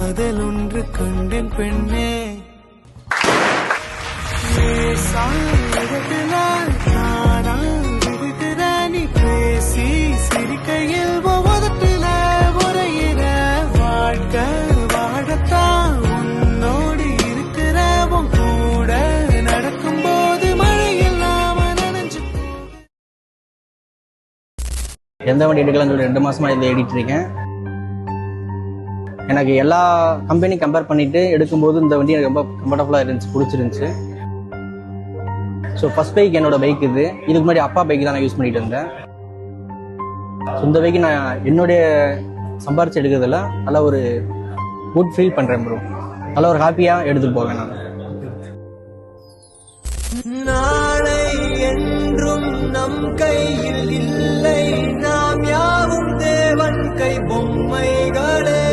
அதில் ஒன்று கண்டேன் பெண்ணே நீ பேசி சிரிக்கையில் ஒவ்வொருத்தில உரையிற வாழ்க்கை வாழத்தான் உன்னோடு இருக்கிற உன் கூட நடக்கும்போது மழை இல்லாம நனைஞ்சு. எந்த வண்டி எடுக்கலாம்னு சொல்லி 2 மாசமா இதில் ஏடிட்டு இருக்கேன். எனக்கு எல்லா கம்பெனி கம்பேர் பண்ணிட்டு எடுக்கும்போது இந்த வண்டி எனக்கு ரொம்ப கம்ஃபர்டபுளாக இருந்துச்சு, பிடிச்சிருந்துச்சு. ஸோ ஃபர்ஸ்ட் பைக் என்னோட பைக் இதுக்கு முன்னாடி அப்பா பைக் தான் நான் யூஸ் பண்ணிட்டு இருந்தேன். ஸோ இந்த பைக்கு நான் என்னுடைய சம்பாரிச்சு எடுக்கிறதுல நல்லா ஒரு குட் ஃபீல் பண்ணுறேன் ப்ரோ. நல்லா ஒரு ஹாப்பியாக எடுத்துட்டு போவேன் நான். நாளை என்றும் நம் கையில் இல்லை, நாம் யாவும் தேவன் கை பொம்மைகளே.